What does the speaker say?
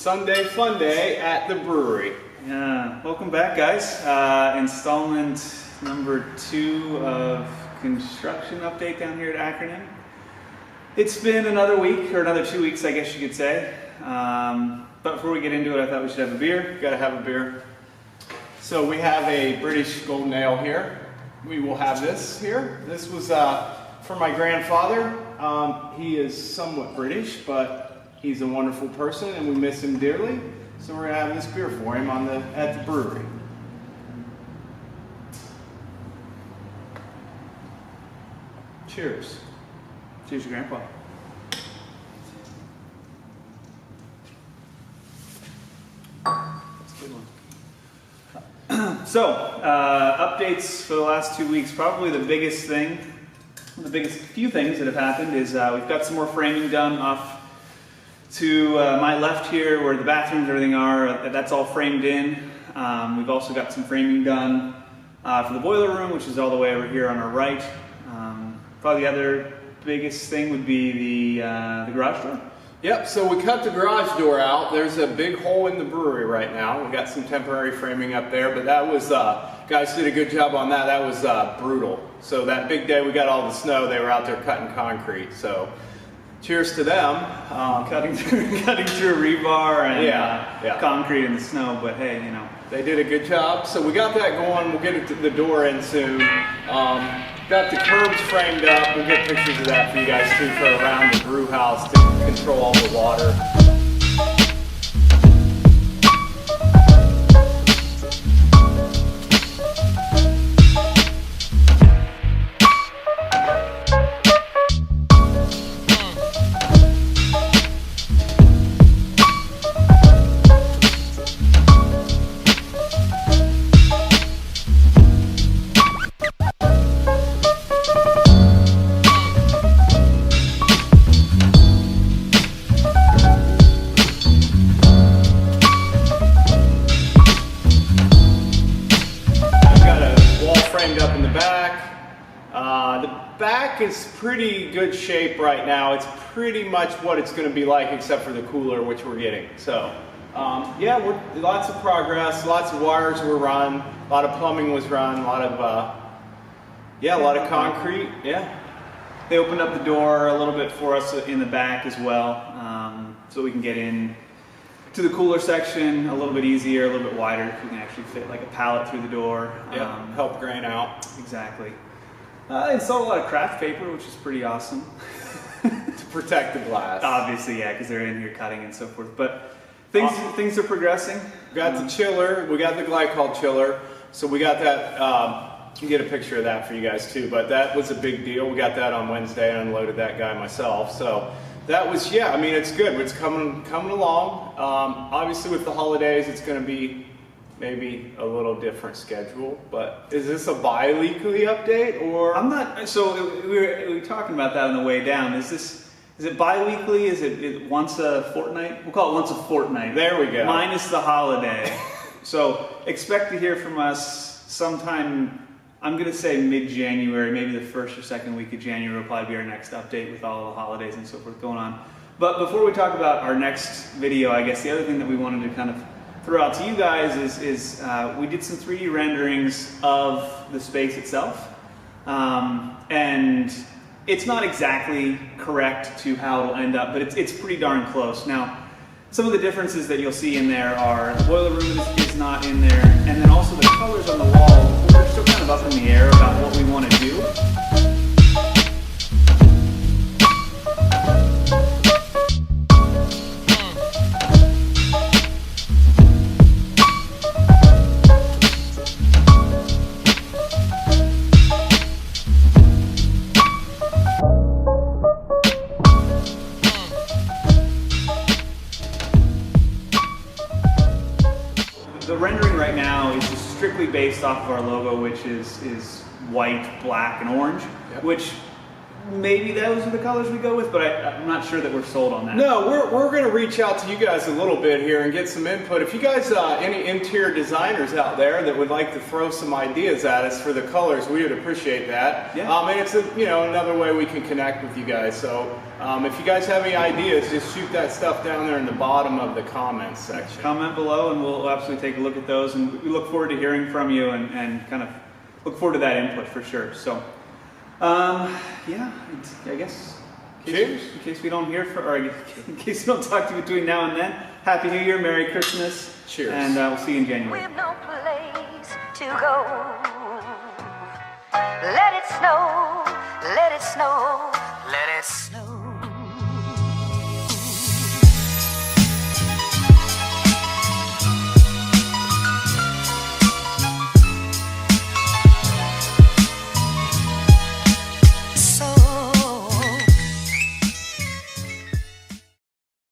Sunday fun day at the brewery. Yeah, welcome back, guys. Installment number 2 of construction update down here at Acronym. It's been another week, or another 2 weeks, I guess you could say. But before we get into it, I thought we should have a beer. Gotta have a beer. So we have a British Golden Ale here. We will have this here. This was for my grandfather. He is somewhat British, but he's a wonderful person and we miss him dearly. So we're gonna have this beer for him at the brewery. Cheers. Cheers to Grandpa. That's a good one. So, updates for the last 2 weeks. Probably the biggest few things that have happened is we've got some more framing done off to my left here where the bathrooms and everything are. That's all framed in. We've also got some framing done for the boiler room, which is all the way over here on our right. Probably the other biggest thing would be the garage door. Yep, so we cut the garage door out. There's a big hole in the brewery right now. We got some temporary framing up there, but that was, guys did a good job on that. That was brutal. So that big day we got all the snow, they were out there cutting concrete. So cheers to them. Cutting through rebar and concrete in the snow, but hey, you know. They did a good job. So we got that going. We'll get the door in soon. Got the curbs framed up. We'll get pictures of that for you guys too, for around the brew house to control all the water. Up in the back. The back is pretty good shape right now. It's pretty much what it's going to be like except for the cooler, which we're getting. So yeah, lots of progress, lots of wires were run, a lot of plumbing was run, a lot of concrete. Yeah, they opened up the door a little bit for us in the back as well, so we can get in to the cooler section a little bit easier, a little bit wider. We can actually fit like a pallet through the door. Yeah, help grain out. Exactly. I installed a lot of craft paper, which is pretty awesome. To protect the glass. Obviously, yeah, because they're in here cutting and so forth. But things are progressing. We got the chiller. We got the glycol chiller. So we got that. You can get a picture of that for you guys too. But that was a big deal. We got that on Wednesday. I unloaded that guy myself. So that was, yeah, I mean, it's good. It's coming along. Obviously, with the holidays, it's going to be maybe a little different schedule. But is this a bi-weekly update, or? I'm not. So we were talking about that on the way down. Is it bi-weekly? Is it once a fortnight? We'll call it once a fortnight. There we go. Minus the holiday. So expect to hear from us sometime. I'm going to say mid-January, maybe the first or second week of January will probably be our next update with all the holidays and so forth going on. But before we talk about our next video, I guess the other thing that we wanted to kind of throw out to you guys is we did some 3D renderings of the space itself. And it's not exactly correct to how it'll end up, but it's pretty darn close. Now, some of the differences that you'll see in there are the boiler room is not in there, and then also the colors on the wall, we're still kind of up in the air about what we want to do. The rendering right now is just strictly based off of our logo, which is white, black, and orange, yep. Which maybe those are the colors we go with, but I'm not sure that we're sold on that. No, we're going to reach out to you guys a little bit here and get some input. If you guys, any interior designers out there that would like to throw some ideas at us for the colors, we would appreciate that. Yeah. And it's another way we can connect with you guys. So if you guys have any ideas, just shoot that stuff down there in the bottom of the comments section. Comment below, and we'll absolutely take a look at those. And we look forward to hearing from you and kind of look forward to that input for sure. So. Yeah, I guess. Cheers. In case we don't hear or in case we don't talk to you between now and then, Happy New Year, Merry Christmas. Cheers. And we'll see you in January. We've no place to go. Let it snow, let it snow.